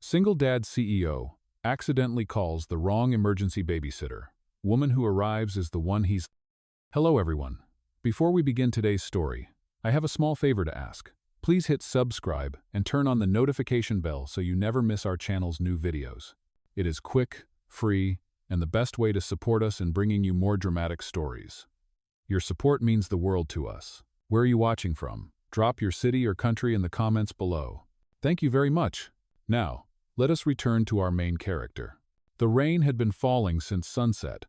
Single dad CEO accidentally calls the wrong emergency babysitter. Woman who arrives is the one he's... Hello everyone. Before we begin today's story, I have a small favor to ask. Please hit subscribe and turn on the notification bell so you never miss our channel's new videos. It is quick, free, and the best way to support us in bringing you more dramatic stories. Your support means the world to us. Where are you watching from? Drop your city or country in the comments below. Thank you very much. Now, let us return to our main character. The rain had been falling since sunset,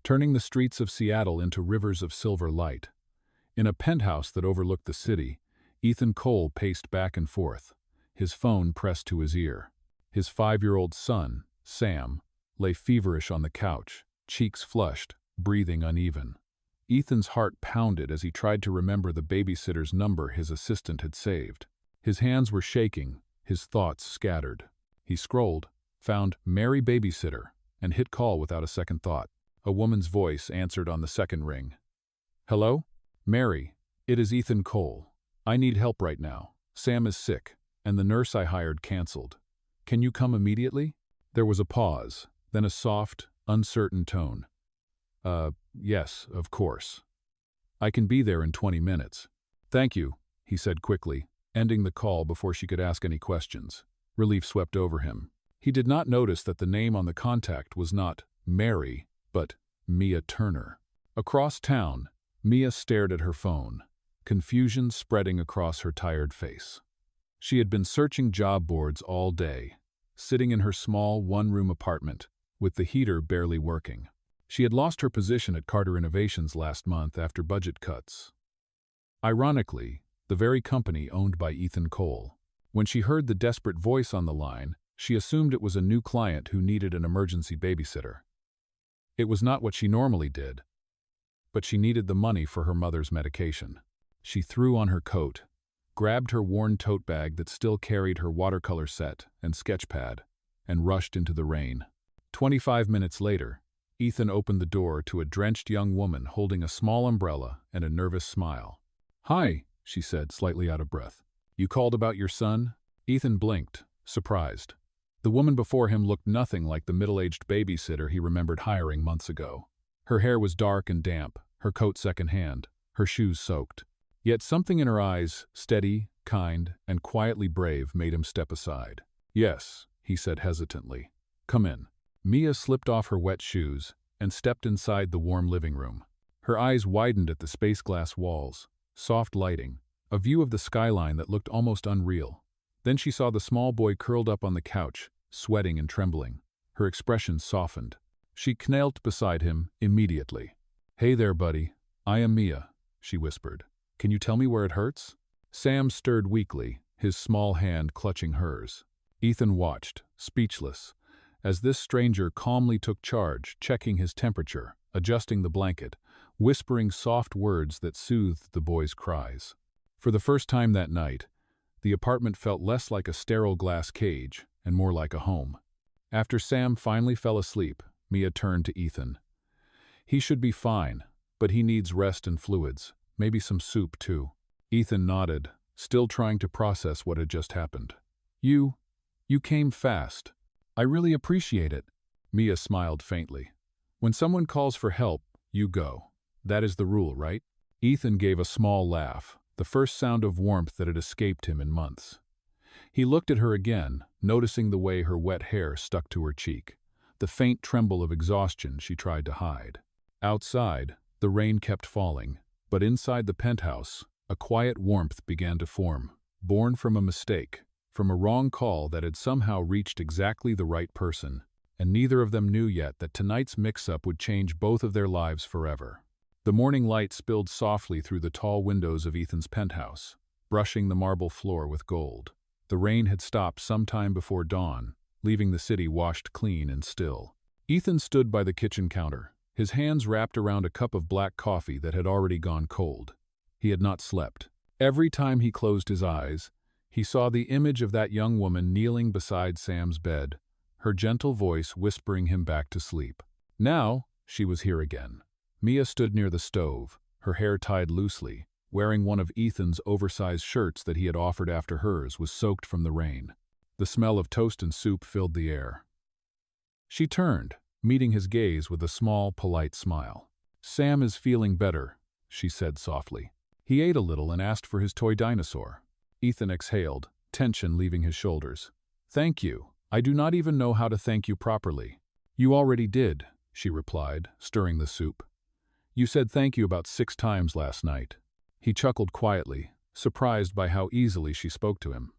turning the streets of Seattle into rivers of silver light. In a penthouse that overlooked the city, Ethan Cole paced back and forth, his phone pressed to his ear. His 5-year-old son, Sam, lay feverish on the couch, cheeks flushed, breathing uneven. Ethan's heart pounded as he tried to remember the babysitter's number his assistant had saved. His hands were shaking, his thoughts scattered. He scrolled, found Mary Babysitter, and hit call without a second thought. A woman's voice answered on the second ring. Hello? Mary, it is Ethan Cole. I need help right now. Sam is sick, and the nurse I hired canceled. Can you come immediately? There was a pause, then a soft, uncertain tone. Yes, of course. I can be there in 20 minutes. Thank you, he said quickly, ending the call before she could ask any questions. Relief swept over him. He did not notice that the name on the contact was not Mary, but Mia Turner. Across town, Mia stared at her phone, confusion spreading across her tired face. She had been searching job boards all day, sitting in her small one-room apartment, with the heater barely working. She had lost her position at Carter Innovations last month after budget cuts. Ironically, the very company owned by Ethan Cole. When she heard the desperate voice on the line, she assumed it was a new client who needed an emergency babysitter. It was not what she normally did, but she needed the money for her mother's medication. She threw on her coat, grabbed her worn tote bag that still carried her watercolor set and sketch pad, and rushed into the rain. 25 minutes later, Ethan opened the door to a drenched young woman holding a small umbrella and a nervous smile. Hi, she said, slightly out of breath. You called about your son? Ethan blinked, surprised. The woman before him looked nothing like the middle-aged babysitter he remembered hiring months ago. Her hair was dark and damp, her coat secondhand, her shoes soaked. Yet something in her eyes, steady, kind, and quietly brave, made him step aside. Yes, he said hesitantly. Come in. Mia slipped off her wet shoes and stepped inside the warm living room. Her eyes widened at the space glass walls, soft lighting, a view of the skyline that looked almost unreal. Then she saw the small boy curled up on the couch, sweating and trembling. Her expression softened. She knelt beside him immediately. Hey there, buddy. I am Mia, she whispered. Can you tell me where it hurts? Sam stirred weakly, his small hand clutching hers. Ethan watched, speechless, as this stranger calmly took charge, checking his temperature, adjusting the blanket, whispering soft words that soothed the boy's cries. For the first time that night, the apartment felt less like a sterile glass cage and more like a home. After Sam finally fell asleep, Mia turned to Ethan. He should be fine, but he needs rest and fluids, maybe some soup too. Ethan nodded, still trying to process what had just happened. You came fast. I really appreciate it. Mia smiled faintly. When someone calls for help, you go. That is the rule, right? Ethan gave a small laugh, the first sound of warmth that had escaped him in months. He looked at her again, noticing the way her wet hair stuck to her cheek, the faint tremble of exhaustion she tried to hide. Outside, the rain kept falling, but inside the penthouse, a quiet warmth began to form, born from a mistake, from a wrong call that had somehow reached exactly the right person, and neither of them knew yet that tonight's mix-up would change both of their lives forever. The morning light spilled softly through the tall windows of Ethan's penthouse, brushing the marble floor with gold. The rain had stopped some time before dawn, leaving the city washed clean and still. Ethan stood by the kitchen counter, his hands wrapped around a cup of black coffee that had already gone cold. He had not slept. Every time he closed his eyes, he saw the image of that young woman kneeling beside Sam's bed, her gentle voice whispering him back to sleep. Now, she was here again. Mia stood near the stove, her hair tied loosely, wearing one of Ethan's oversized shirts that he had offered after hers was soaked from the rain. The smell of toast and soup filled the air. She turned, meeting his gaze with a small, polite smile. "Sam is feeling better," she said softly. He ate a little and asked for his toy dinosaur. Ethan exhaled, tension leaving his shoulders. "Thank you. I do not even know how to thank you properly." "You already did," she replied, stirring the soup. "You said thank you about 6 times last night." He chuckled quietly, surprised by how easily she spoke to him.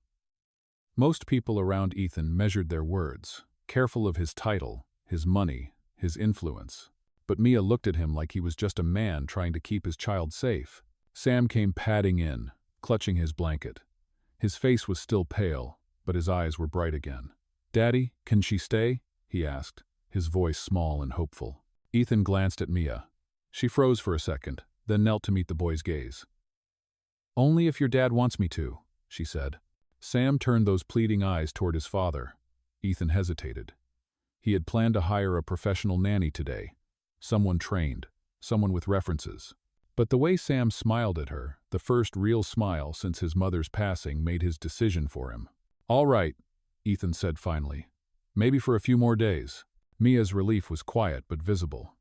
Most people around Ethan measured their words, careful of his title, his money, his influence. But Mia looked at him like he was just a man trying to keep his child safe. Sam came padding in, clutching his blanket. His face was still pale, but his eyes were bright again. "Daddy, can she stay?" he asked, his voice small and hopeful. Ethan glanced at Mia. She froze for a second, then knelt to meet the boy's gaze. "Only if your dad wants me to," she said. Sam turned those pleading eyes toward his father. Ethan hesitated. He had planned to hire a professional nanny today. Someone trained, someone with references. But the way Sam smiled at her, the first real smile since his mother's passing, made his decision for him. "All right," Ethan said finally. "Maybe for a few more days." Mia's relief was quiet but visible.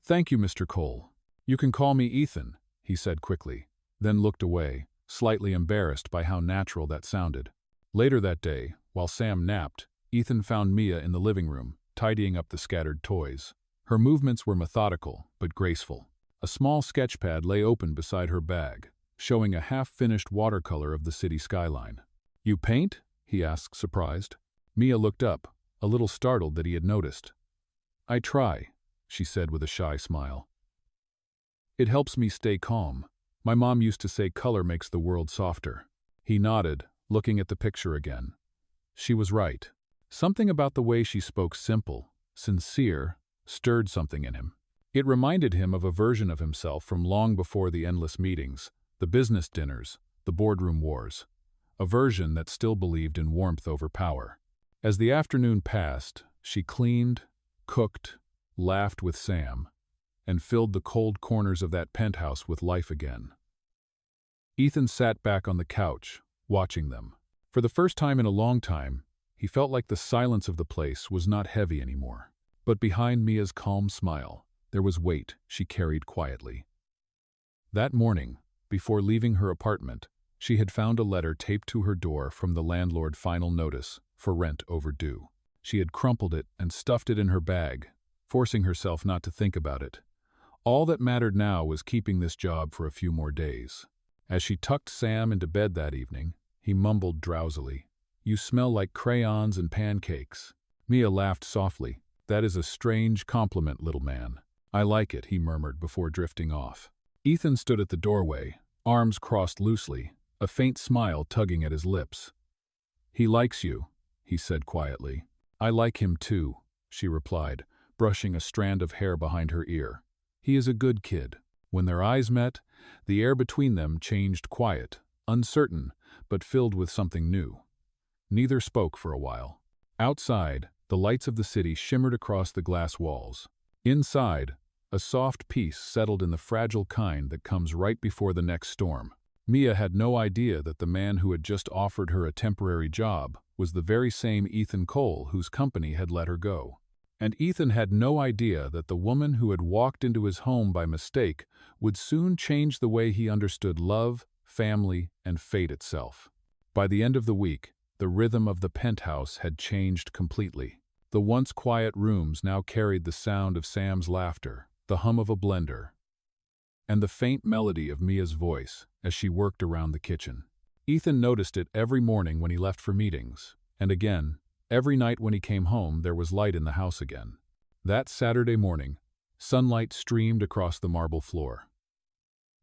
"Thank you, Mr. Cole. You can call me Ethan," he said quickly, then looked away, slightly embarrassed by how natural that sounded. Later that day, while Sam napped, Ethan found Mia in the living room, tidying up the scattered toys. Her movements were methodical, but graceful. A small sketchpad lay open beside her bag, showing a half-finished watercolor of the city skyline. "You paint?" he asked, surprised. Mia looked up, a little startled that he had noticed. "I try," she said with a shy smile. "It helps me stay calm. My mom used to say color makes the world softer." He nodded, looking at the picture again. She was right. Something about the way she spoke, simple, sincere, stirred something in him. It reminded him of a version of himself from long before the endless meetings, the business dinners, the boardroom wars. A version that still believed in warmth over power. As the afternoon passed, she cleaned, cooked, laughed with Sam, and filled the cold corners of that penthouse with life again. Ethan sat back on the couch, watching them. For the first time in a long time, he felt like the silence of the place was not heavy anymore. But behind Mia's calm smile, there was weight she carried quietly. That morning, before leaving her apartment, she had found a letter taped to her door from the landlord, final notice for rent overdue. She had crumpled it and stuffed it in her bag, forcing herself not to think about it. All that mattered now was keeping this job for a few more days. As she tucked Sam into bed that evening, he mumbled drowsily, "You smell like crayons and pancakes." Mia laughed softly. "That is a strange compliment, little man." "I like it," he murmured before drifting off. Ethan stood at the doorway, arms crossed loosely, a faint smile tugging at his lips. "He likes you," he said quietly. "I like him too," she replied, brushing a strand of hair behind her ear. "He is a good kid." When their eyes met, the air between them changed, quiet, uncertain, but filled with something new. Neither spoke for a while. Outside, the lights of the city shimmered across the glass walls. Inside, a soft peace settled in the fragile kind that comes right before the next storm. Mia had no idea that the man who had just offered her a temporary job was the very same Ethan Cole whose company had let her go. And Ethan had no idea that the woman who had walked into his home by mistake would soon change the way he understood love, family, and fate itself. By the end of the week, the rhythm of the penthouse had changed completely. The once quiet rooms now carried the sound of Sam's laughter, the hum of a blender, and the faint melody of Mia's voice as she worked around the kitchen. Ethan noticed it every morning when he left for meetings, and again, every night when he came home there was light in the house again. That Saturday morning, sunlight streamed across the marble floor.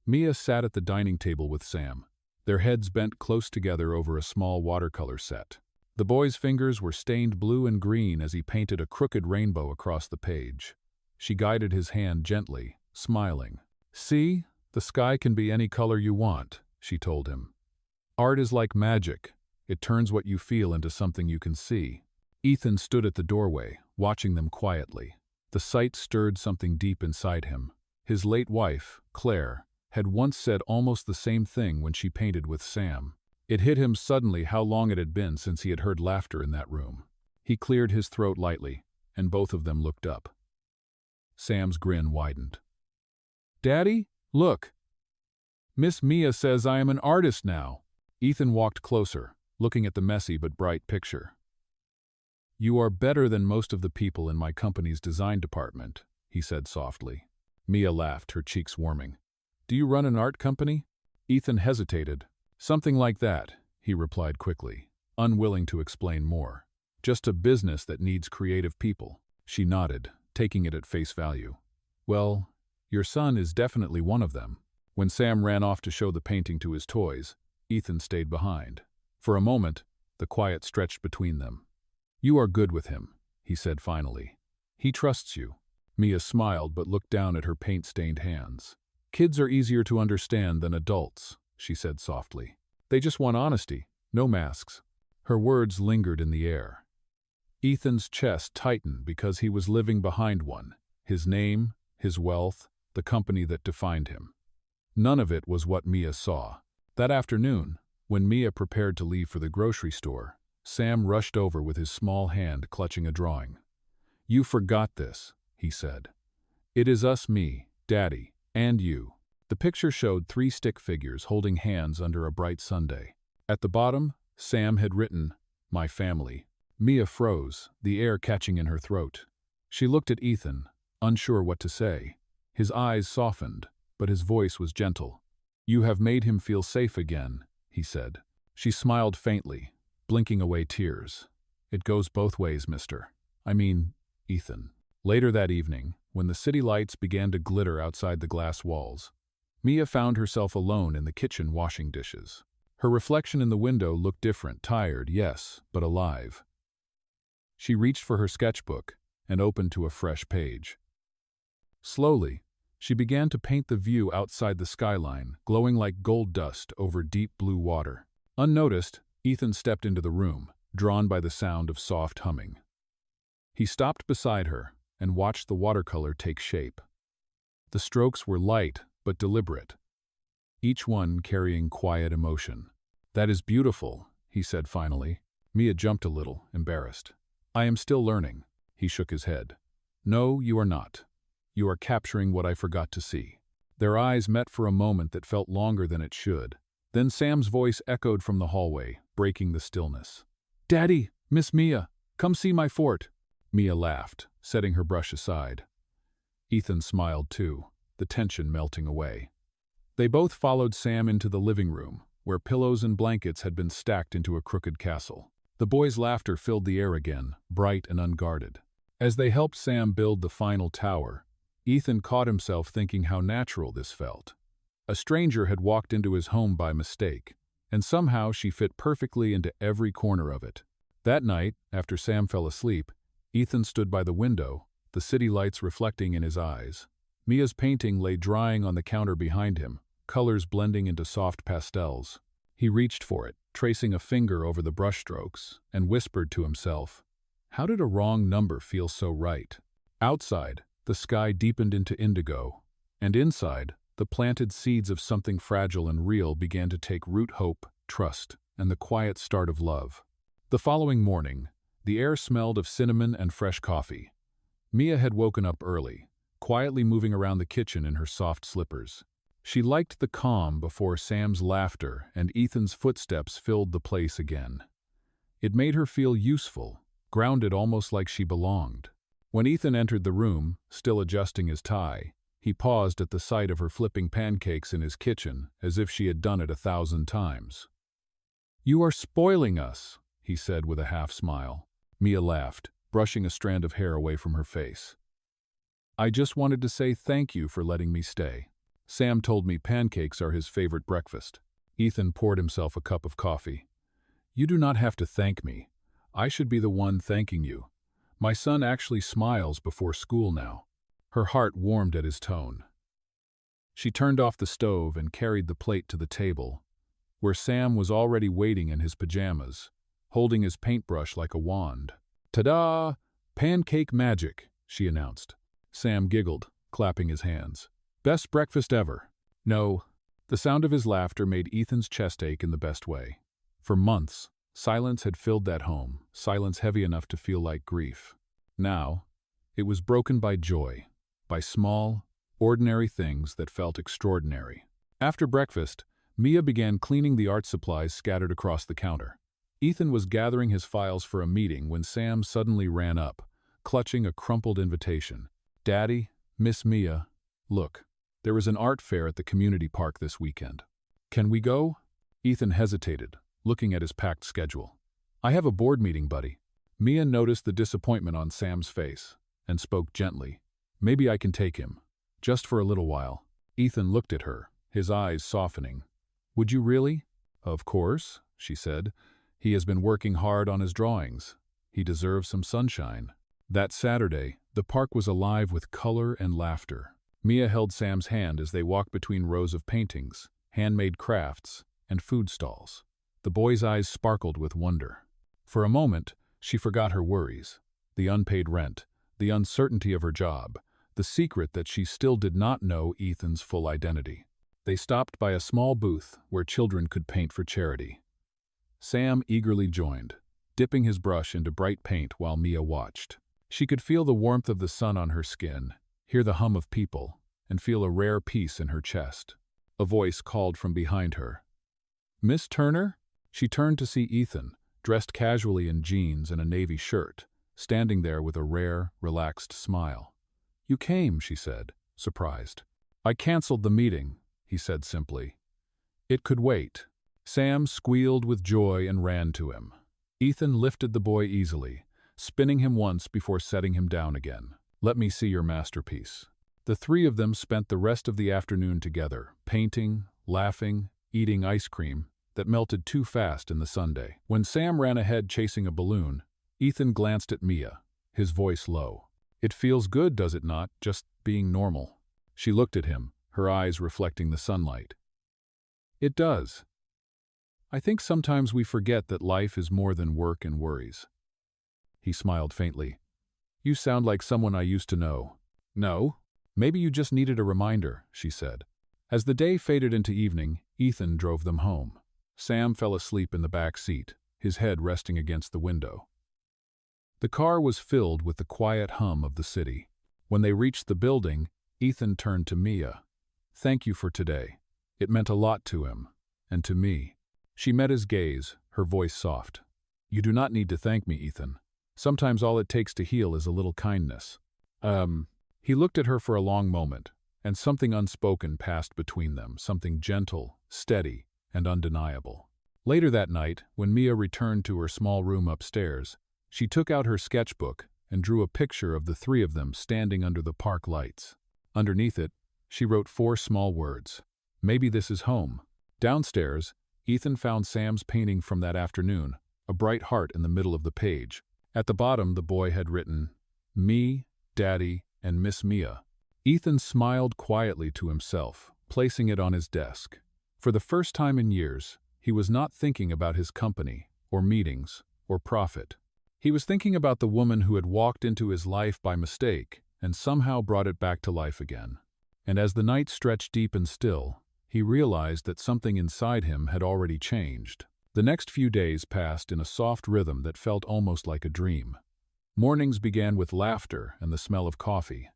Mia sat at the dining table with Sam, their heads bent close together over a small watercolor set. The boy's fingers were stained blue and green as he painted a crooked rainbow across the page. She guided his hand gently, smiling. "See, the sky can be any color you want," she told him. "Art is like magic. It turns what you feel into something you can see." Ethan stood at the doorway, watching them quietly. The sight stirred something deep inside him. His late wife, Claire, had once said almost the same thing when she painted with Sam. It hit him suddenly how long it had been since he had heard laughter in that room. He cleared his throat lightly, and both of them looked up. Sam's grin widened. "Daddy, look! Miss Mia says I am an artist now." Ethan walked closer, looking at the messy but bright picture. "You are better than most of the people in my company's design department," he said softly. Mia laughed, her cheeks warming. "Do you run an art company?" Ethan hesitated. "Something like that," he replied quickly, unwilling to explain more. "Just a business that needs creative people." She nodded, taking it at face value. "Well, your son is definitely one of them." When Sam ran off to show the painting to his toys, Ethan stayed behind. For a moment, the quiet stretched between them. "You are good with him," he said finally. "He trusts you." Mia smiled but looked down at her paint-stained hands. "Kids are easier to understand than adults," she said softly. "They just want honesty, no masks." Her words lingered in the air. Ethan's chest tightened because he was living behind one. His name, his wealth, the company that defined him. None of it was what Mia saw. That afternoon, when Mia prepared to leave for the grocery store, Sam rushed over with his small hand clutching a drawing. "You forgot this," he said. "It is us, me, Daddy, and you." The picture showed 3 stick figures holding hands under a bright Sunday. At the bottom, Sam had written, "My family." Mia froze, the air catching in her throat. She looked at Ethan, unsure what to say. His eyes softened, but his voice was gentle. "You have made him feel safe again," he said. She smiled faintly, blinking away tears. "It goes both ways, Ethan." Later that evening, when the city lights began to glitter outside the glass walls, Mia found herself alone in the kitchen washing dishes. Her reflection in the window looked different, tired, yes, but alive. She reached for her sketchbook and opened to a fresh page. Slowly, she began to paint the view outside the skyline, glowing like gold dust over deep blue water. Unnoticed, Ethan stepped into the room, drawn by the sound of soft humming. He stopped beside her and watched the watercolor take shape. The strokes were light but deliberate, each one carrying quiet emotion. "That is beautiful," he said finally. Mia jumped a little, embarrassed. "I am still learning." He shook his head. "No, you are not. You are capturing what I forgot to see." Their eyes met for a moment that felt longer than it should. Then Sam's voice echoed from the hallway, breaking the stillness. "Daddy, Miss Mia, come see my fort." Mia laughed, setting her brush aside. Ethan smiled too, the tension melting away. They both followed Sam into the living room, where pillows and blankets had been stacked into a crooked castle. The boys' laughter filled the air again, bright and unguarded. As they helped Sam build the final tower, Ethan caught himself thinking how natural this felt. A stranger had walked into his home by mistake, and somehow she fit perfectly into every corner of it. That night, after Sam fell asleep, Ethan stood by the window, the city lights reflecting in his eyes. Mia's painting lay drying on the counter behind him, colors blending into soft pastels. He reached for it, tracing a finger over the brushstrokes, and whispered to himself, "How did a wrong number feel so right?" Outside, the sky deepened into indigo, and inside, the planted seeds of something fragile and real began to take root: hope, trust, and the quiet start of love. The following morning, the air smelled of cinnamon and fresh coffee. Mia had woken up early, quietly moving around the kitchen in her soft slippers. She liked the calm before Sam's laughter and Ethan's footsteps filled the place again. It made her feel useful, grounded, almost like she belonged. When Ethan entered the room, still adjusting his tie, he paused at the sight of her flipping pancakes in his kitchen, as if she had done it 1,000 times. "You are spoiling us," he said with a half smile. Mia laughed, brushing a strand of hair away from her face. "I just wanted to say thank you for letting me stay. Sam told me pancakes are his favorite breakfast." Ethan poured himself a cup of coffee. "You do not have to thank me. I should be the one thanking you. My son actually smiles before school now." Her heart warmed at his tone. She turned off the stove and carried the plate to the table, where Sam was already waiting in his pajamas, holding his paintbrush like a wand. "Ta-da! Pancake magic," she announced. Sam giggled, clapping his hands. "Best breakfast ever." "No." The sound of his laughter made Ethan's chest ache in the best way. For months, silence had filled that home, silence heavy enough to feel like grief. Now, it was broken by joy, by small, ordinary things that felt extraordinary. After breakfast, Mia began cleaning the art supplies scattered across the counter. Ethan was gathering his files for a meeting when Sam suddenly ran up, clutching a crumpled invitation. "Daddy, Miss Mia, look, there is an art fair at the community park this weekend. Can we go?" Ethan hesitated, looking at his packed schedule. "I have a board meeting, buddy." Mia noticed the disappointment on Sam's face and spoke gently. "Maybe I can take him, just for a little while." Ethan looked at her, his eyes softening. "Would you really?" "Of course," she said. "He has been working hard on his drawings. He deserves some sunshine." That Saturday, the park was alive with color and laughter. Mia held Sam's hand as they walked between rows of paintings, handmade crafts, and food stalls. The boy's eyes sparkled with wonder. For a moment, she forgot her worries, the unpaid rent, the uncertainty of her job, the secret that she still did not know Ethan's full identity. They stopped by a small booth where children could paint for charity. Sam eagerly joined, dipping his brush into bright paint while Mia watched. She could feel the warmth of the sun on her skin, hear the hum of people, and feel a rare peace in her chest. A voice called from behind her. "Miss Turner?" She turned to see Ethan, dressed casually in jeans and a navy shirt, standing there with a rare, relaxed smile. "You came," she said, surprised. "I canceled the meeting," he said simply. "It could wait." Sam squealed with joy and ran to him. Ethan lifted the boy easily, spinning him once before setting him down again. "Let me see your masterpiece." The three of them spent the rest of the afternoon together, painting, laughing, eating ice cream that melted too fast in the sundae. When Sam ran ahead chasing a balloon, Ethan glanced at Mia, his voice low. "It feels good, does it not, just being normal?" She looked at him, her eyes reflecting the sunlight. "It does. I think sometimes we forget that life is more than work and worries." He smiled faintly. "You sound like someone I used to know." "No? Maybe you just needed a reminder," she said. As the day faded into evening, Ethan drove them home. Sam fell asleep in the back seat, his head resting against the window. The car was filled with the quiet hum of the city. When they reached the building, Ethan turned to Mia. "Thank you for today. It meant a lot to him, and to me." She met his gaze, her voice soft. "You do not need to thank me, Ethan. Sometimes all it takes to heal is a little kindness." He looked at her for a long moment, and something unspoken passed between them, something gentle, steady, and undeniable. Later that night, when Mia returned to her small room upstairs, she took out her sketchbook and drew a picture of the three of them standing under the park lights. Underneath it, she wrote 4 small words. "Maybe this is home." Downstairs, Ethan found Sam's painting from that afternoon, a bright heart in the middle of the page. At the bottom, the boy had written, "Me, Daddy, and Miss Mia." Ethan smiled quietly to himself, placing it on his desk. For the first time in years, he was not thinking about his company, or meetings, or profit. He was thinking about the woman who had walked into his life by mistake and somehow brought it back to life again. And as the night stretched deep and still, he realized that something inside him had already changed. The next few days passed in a soft rhythm that felt almost like a dream. Mornings began with laughter and the smell of coffee,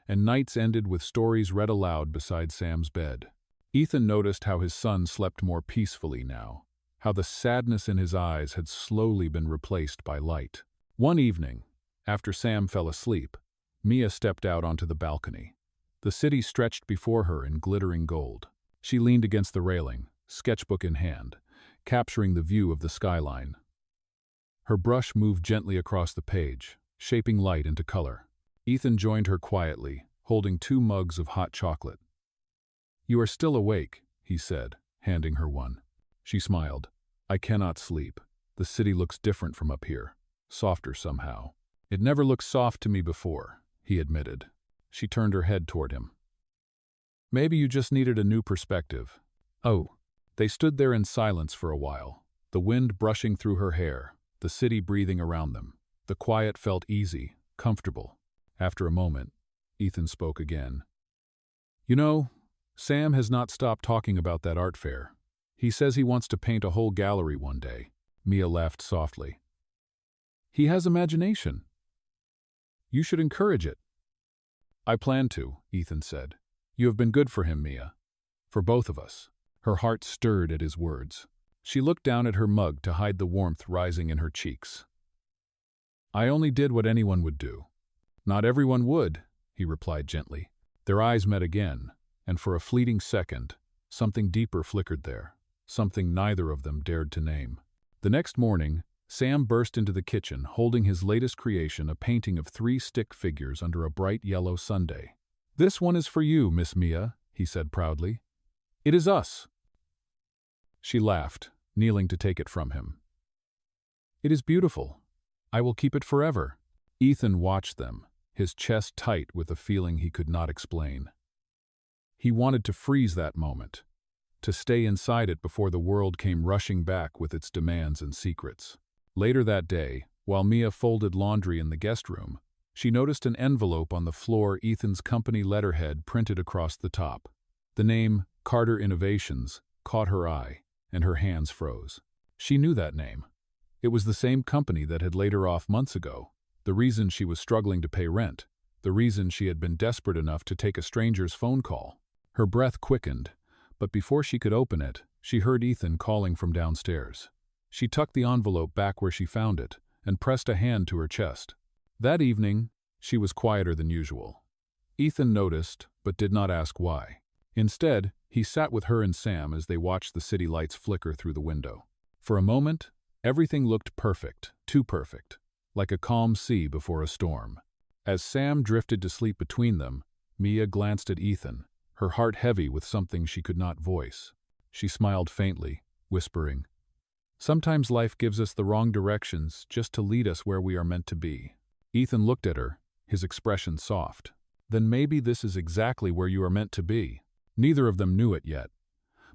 and nights ended with stories read aloud beside Sam's bed. Ethan noticed how his son slept more peacefully now, how the sadness in his eyes had slowly been replaced by light. One evening, after Sam fell asleep, Mia stepped out onto the balcony. The city stretched before her in glittering gold. She leaned against the railing, sketchbook in hand, capturing the view of the skyline. Her brush moved gently across the page, shaping light into color. Ethan joined her quietly, holding 2 mugs of hot chocolate. "You are still awake," he said, handing her one. She smiled. "I cannot sleep. The city looks different from up here, softer somehow." "It never looked soft to me before," he admitted. She turned her head toward him. "Maybe you just needed a new perspective." "Oh." They stood there in silence for a while, the wind brushing through her hair, the city breathing around them. The quiet felt easy, comfortable. After a moment, Ethan spoke again. "You know, Sam has not stopped talking about that art fair." He says he wants to paint a whole gallery one day. Mia laughed softly. He has imagination. You should encourage it. I plan to, Ethan said. You have been good for him, Mia. For both of us. Her heart stirred at his words. She looked down at her mug to hide the warmth rising in her cheeks. I only did what anyone would do. Not everyone would, he replied gently. Their eyes met again, and for a fleeting second, something deeper flickered there, something neither of them dared to name. The next morning, Sam burst into the kitchen holding his latest creation, a painting of 3 stick figures under a bright yellow Sunday. This one is for you, Miss Mia, he said proudly. It is us. She laughed, kneeling to take it from him. It is beautiful. I will keep it forever. Ethan watched them, his chest tight with a feeling he could not explain. He wanted to freeze that moment, to stay inside it before the world came rushing back with its demands and secrets. Later that day, while Mia folded laundry in the guest room, she noticed an envelope on the floor, Ethan's company letterhead printed across the top. The name, Carter Innovations, caught her eye, and her hands froze. She knew that name. It was the same company that had laid her off months ago, the reason she was struggling to pay rent, the reason she had been desperate enough to take a stranger's phone call. Her breath quickened, but before she could open it, she heard Ethan calling from downstairs. She tucked the envelope back where she found it and pressed a hand to her chest. That evening, she was quieter than usual. Ethan noticed, but did not ask why. Instead, he sat with her and Sam as they watched the city lights flicker through the window. For a moment, everything looked perfect, too perfect, like a calm sea before a storm. As Sam drifted to sleep between them, Mia glanced at Ethan, her heart heavy with something she could not voice. She smiled faintly, whispering, "Sometimes life gives us the wrong directions just to lead us where we are meant to be." Ethan looked at her, his expression soft. "Then maybe this is exactly where you are meant to be." Neither of them knew it yet,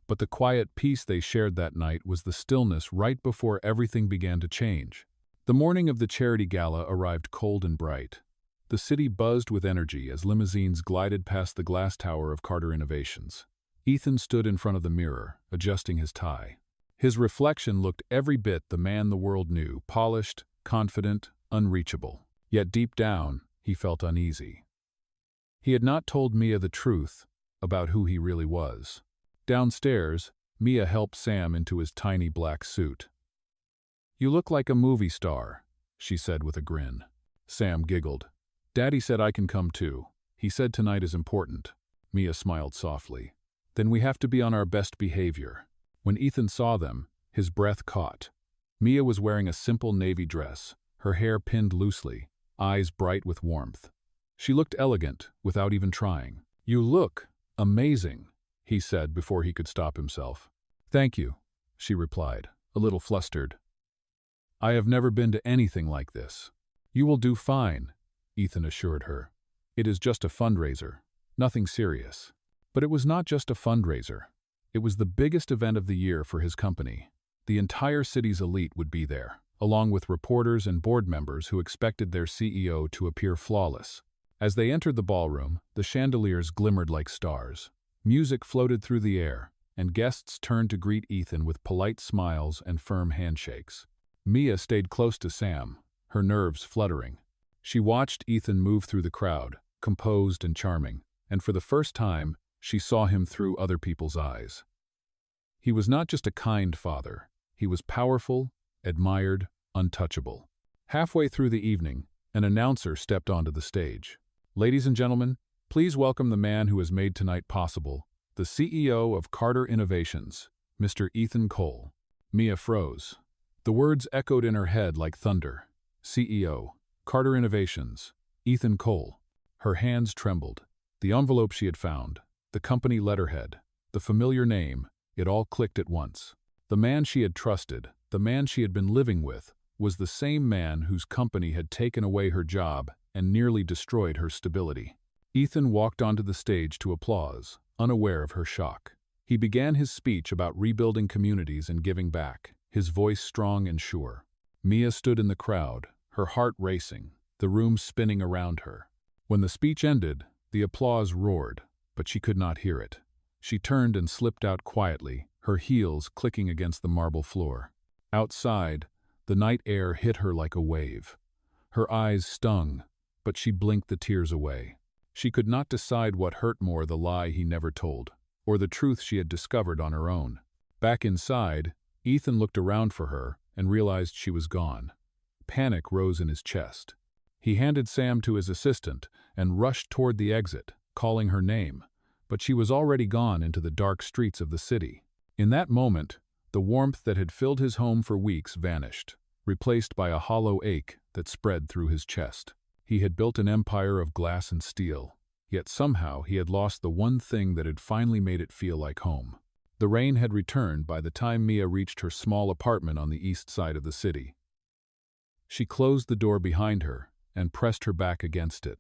but the quiet peace they shared that night was the stillness right before everything began to change. The morning of the charity gala arrived cold and bright. The city buzzed with energy as limousines glided past the glass tower of Carter Innovations. Ethan stood in front of the mirror, adjusting his tie. His reflection looked every bit the man the world knew, polished, confident, unreachable. Yet deep down, he felt uneasy. He had not told Mia the truth about who he really was. Downstairs, Mia helped Sam into his tiny black suit. "You look like a movie star," she said with a grin. Sam giggled. "Daddy said I can come too. He said tonight is important." Mia smiled softly. "Then we have to be on our best behavior." When Ethan saw them, his breath caught. Mia was wearing a simple navy dress, her hair pinned loosely, eyes bright with warmth. She looked elegant without even trying. "You look amazing," he said before he could stop himself. "Thank you," she replied, a little flustered. "I have never been to anything like this." "You will do fine," Ethan assured her. "It is just a fundraiser, nothing serious." But it was not just a fundraiser. It was the biggest event of the year for his company. The entire city's elite would be there, along with reporters and board members who expected their CEO to appear flawless. As they entered the ballroom, the chandeliers glimmered like stars. Music floated through the air, and guests turned to greet Ethan with polite smiles and firm handshakes. Mia stayed close to Sam, her nerves fluttering. She watched Ethan move through the crowd, composed and charming, and for the first time, she saw him through other people's eyes. He was not just a kind father. He was powerful, admired, untouchable. Halfway through the evening, an announcer stepped onto the stage. "Ladies and gentlemen, please welcome the man who has made tonight possible, the CEO of Carter Innovations, Mr. Ethan Cole." Mia froze. The words echoed in her head like thunder. CEO, Carter Innovations, Ethan Cole. Her hands trembled. The envelope she had found, the company letterhead, the familiar name, it all clicked at once. The man she had trusted, the man she had been living with, was the same man whose company had taken away her job and nearly destroyed her stability. Ethan walked onto the stage to applause, unaware of her shock. He began his speech about rebuilding communities and giving back, his voice strong and sure. Mia stood in the crowd, her heart racing, the room spinning around her. When the speech ended, the applause roared, but she could not hear it. She turned and slipped out quietly, her heels clicking against the marble floor. Outside, the night air hit her like a wave. Her eyes stung, but she blinked the tears away. She could not decide what hurt more, the lie he never told, or the truth she had discovered on her own. Back inside, Ethan looked around for her and realized she was gone. Panic rose in his chest. He handed Sam to his assistant and rushed toward the exit, calling her name, but she was already gone into the dark streets of the city. In that moment, the warmth that had filled his home for weeks vanished, replaced by a hollow ache that spread through his chest. He had built an empire of glass and steel, yet somehow he had lost the one thing that had finally made it feel like home. The rain had returned by the time Mia reached her small apartment on the east side of the city. She closed the door behind her and pressed her back against it,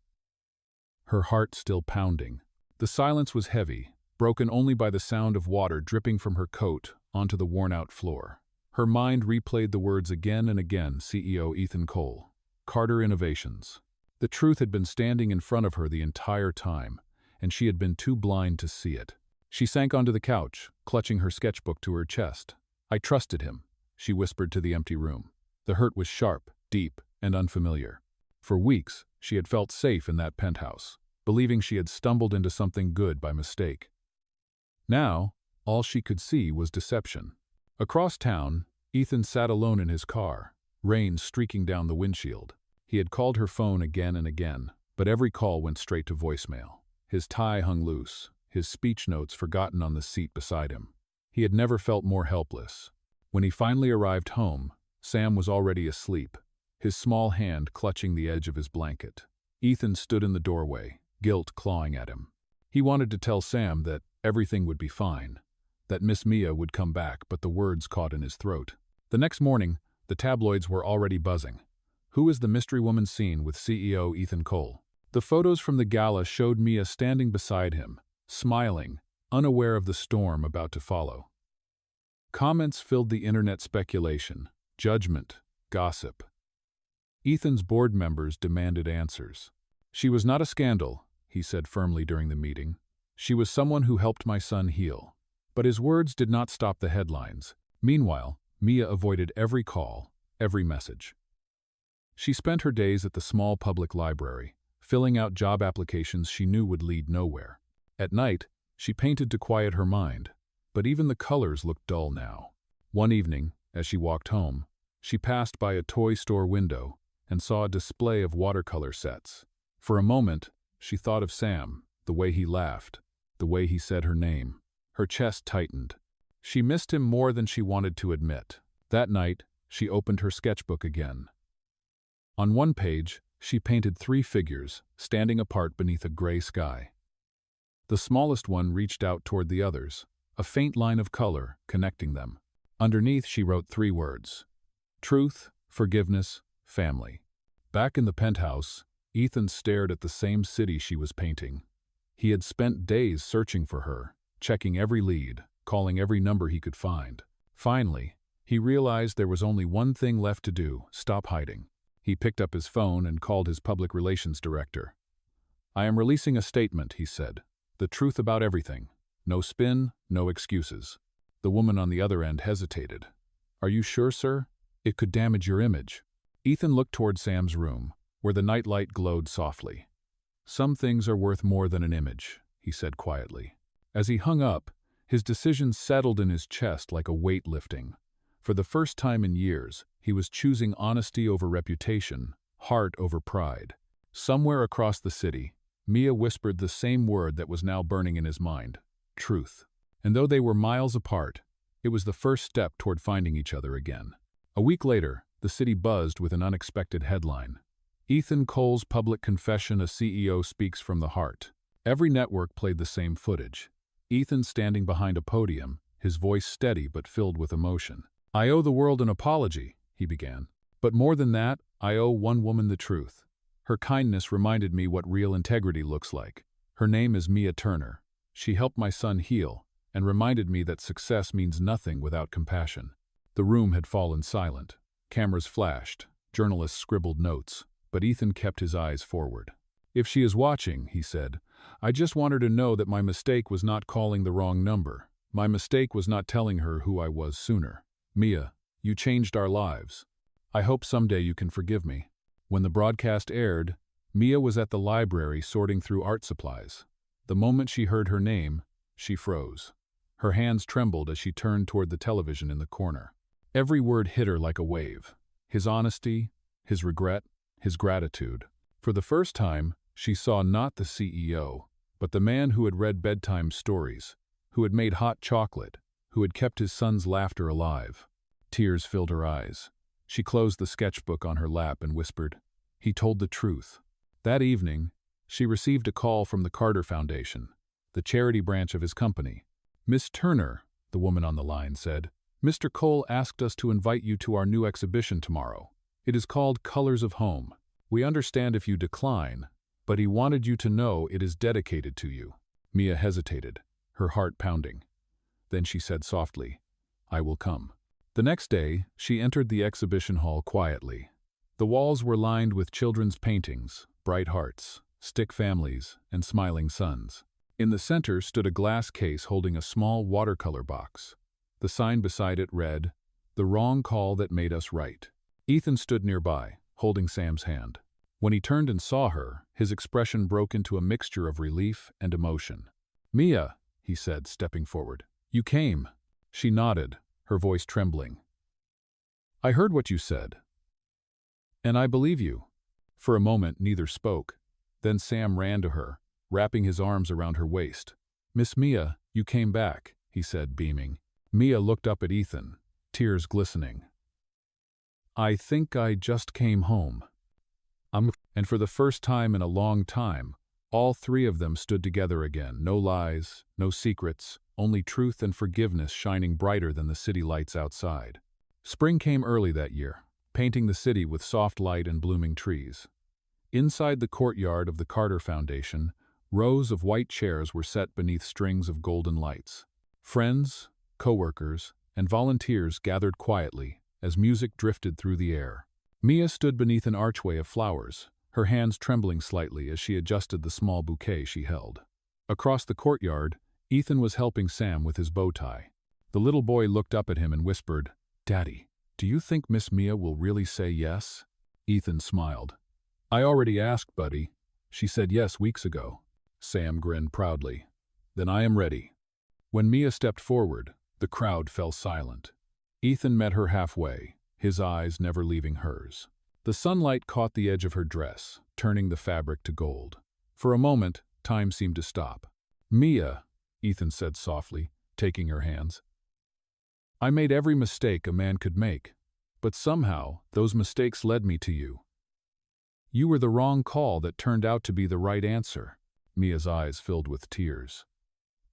her heart still pounding. The silence was heavy, broken only by the sound of water dripping from her coat onto the worn-out floor. Her mind replayed the words again and again: CEO Ethan Cole, Carter Innovations. The truth had been standing in front of her the entire time, and she had been too blind to see it. She sank onto the couch, clutching her sketchbook to her chest. "I trusted him," she whispered to the empty room. The hurt was sharp, deep, and unfamiliar. For weeks, she had felt safe in that penthouse, believing she had stumbled into something good by mistake. Now, all she could see was deception. Across town, Ethan sat alone in his car, rain streaking down the windshield. He had called her phone again and again, but every call went straight to voicemail. His tie hung loose, his speech notes forgotten on the seat beside him. He had never felt more helpless. When he finally arrived home, Sam was already asleep, his small hand clutching the edge of his blanket. Ethan stood in the doorway, guilt clawing at him. He wanted to tell Sam that everything would be fine, that Miss Mia would come back, but the words caught in his throat. The next morning, the tabloids were already buzzing. Who is the mystery woman seen with CEO Ethan Cole? The photos from the gala showed Mia standing beside him, smiling, unaware of the storm about to follow. Comments filled the internet: speculation, judgment, gossip. Ethan's board members demanded answers. "She was not a scandal," he said firmly during the meeting. "She was someone who helped my son heal." But his words did not stop the headlines. Meanwhile, Mia avoided every call, every message. She spent her days at the small public library, filling out job applications she knew would lead nowhere. At night, she painted to quiet her mind, but even the colors looked dull now. One evening, as she walked home, she passed by a toy store window and saw a display of watercolor sets. For a moment, she thought of Sam, the way he laughed, the way he said her name. Her chest tightened. She missed him more than she wanted to admit. That night, she opened her sketchbook again. On one page, she painted 3 figures, standing apart beneath a gray sky. The smallest one reached out toward the others, a faint line of color connecting them. Underneath, she wrote 3 words: truth, forgiveness, family. Back in the penthouse, Ethan stared at the same city she was painting. He had spent days searching for her, checking every lead, calling every number he could find. Finally, he realized there was only one thing left to do: stop hiding. He picked up his phone and called his public relations director. "I am releasing a statement," he said. "The truth about everything. No spin, no excuses." The woman on the other end hesitated. "Are you sure, sir? It could damage your image." Ethan looked toward Sam's room, where the nightlight glowed softly. "Some things are worth more than an image," he said quietly. As he hung up, his decision settled in his chest like a weight lifting. For the first time in years, he was choosing honesty over reputation, heart over pride. Somewhere across the city, Mia whispered the same word that was now burning in his mind: truth. And though they were miles apart, it was the first step toward finding each other again. A week later, the city buzzed with an unexpected headline: Ethan Cole's public confession, a CEO speaks from the heart. Every network played the same footage. Ethan standing behind a podium, his voice steady but filled with emotion. "I owe the world an apology," he began. "But more than that, I owe one woman the truth. Her kindness reminded me what real integrity looks like. Her name is Mia Turner. She helped my son heal and reminded me that success means nothing without compassion." The room had fallen silent. Cameras flashed, journalists scribbled notes, but Ethan kept his eyes forward. "If she is watching," he said, "I just want her to know that my mistake was not calling the wrong number. My mistake was not telling her who I was sooner. Mia, you changed our lives. I hope someday you can forgive me. When the broadcast aired, Mia was at the library sorting through art supplies. The moment she heard her name, she froze. Her hands trembled as she turned toward the television in the corner. Every word hit her like a wave. His honesty, his regret, his gratitude. For the first time, she saw not the CEO, but the man who had read bedtime stories, who had made hot chocolate, who had kept his son's laughter alive. Tears filled her eyes. She closed the sketchbook on her lap and whispered, "He told the truth." That evening, she received a call from the Carter Foundation, the charity branch of his company. "Miss Turner," the woman on the line said, "Mr. Cole asked us to invite you to our new exhibition tomorrow. It is called Colors of Home. We understand if you decline, but he wanted you to know it is dedicated to you." Mia hesitated, her heart pounding. Then she said softly, "I will come." The next day, she entered the exhibition hall quietly. The walls were lined with children's paintings, bright hearts, stick families, and smiling suns. In the center stood a glass case holding a small watercolor box. The sign beside it read, "The wrong call that made us right." Ethan stood nearby, holding Sam's hand. When he turned and saw her, his expression broke into a mixture of relief and emotion. "Mia," he said, stepping forward. "You came." She nodded, her voice trembling. "I heard what you said. And I believe you." For a moment, neither spoke. Then Sam ran to her, wrapping his arms around her waist. "Miss Mia, you came back," he said, beaming. Mia looked up at Ethan, tears glistening. "I think I just came home." And for the first time in a long time, all three of them stood together again. No lies, no secrets, only truth and forgiveness shining brighter than the city lights outside. Spring came early that year, painting the city with soft light and blooming trees. Inside the courtyard of the Carter Foundation, rows of white chairs were set beneath strings of golden lights. Friends, co-workers, and volunteers gathered quietly as music drifted through the air. Mia stood beneath an archway of flowers, her hands trembling slightly as she adjusted the small bouquet she held. Across the courtyard, Ethan was helping Sam with his bow tie. The little boy looked up at him and whispered, "Daddy, do you think Miss Mia will really say yes?" Ethan smiled. "I already asked, buddy. She said yes weeks ago." Sam grinned proudly. "Then I am ready." When Mia stepped forward, the crowd fell silent. Ethan met her halfway, his eyes never leaving hers. The sunlight caught the edge of her dress, turning the fabric to gold. For a moment, time seemed to stop. "Mia," Ethan said softly, taking her hands. "I made every mistake a man could make, but somehow those mistakes led me to you. You were the wrong call that turned out to be the right answer." Mia's eyes filled with tears.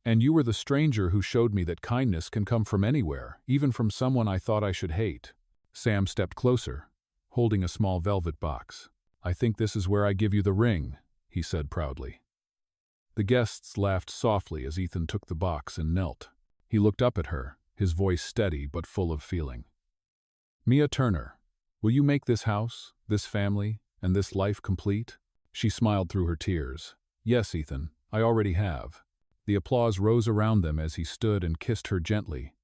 "And you were the stranger who showed me that kindness can come from anywhere, even from someone I thought I should hate." Sam stepped closer, holding a small velvet box. "I think this is where I give you the ring," he said proudly. The guests laughed softly as Ethan took the box and knelt. He looked up at her, his voice steady but full of feeling. "Mia Turner, will you make this house, this family, and this life complete?" She smiled through her tears. "Yes, Ethan, I already have." The applause rose around them as he stood and kissed her gently.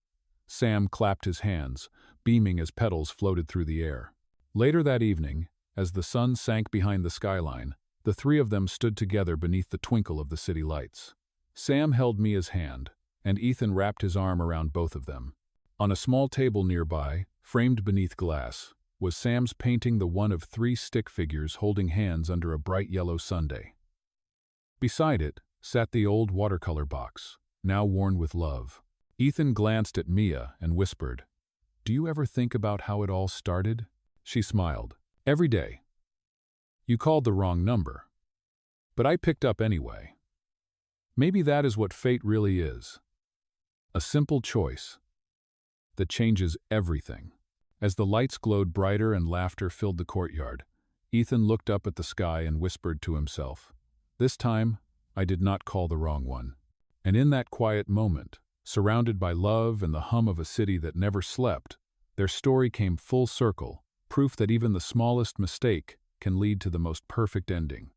Sam clapped his hands, beaming as petals floated through the air. Later that evening, as the sun sank behind the skyline, the three of them stood together beneath the twinkle of the city lights. Sam held Mia's hand, and Ethan wrapped his arm around both of them. On a small table nearby, framed beneath glass, was Sam's painting, the one of three stick figures holding hands under a bright yellow sundae. Beside it sat the old watercolor box, now worn with love. Ethan glanced at Mia and whispered, "Do you ever think about how it all started?" She smiled. "Every day. You called the wrong number. But I picked up anyway. Maybe that is what fate really is. A simple choice that changes everything." As the lights glowed brighter and laughter filled the courtyard, Ethan looked up at the sky and whispered to himself, "This time, I did not call the wrong one." And in that quiet moment, surrounded by love and the hum of a city that never slept, their story came full circle, proof that even the smallest mistake can lead to the most perfect ending.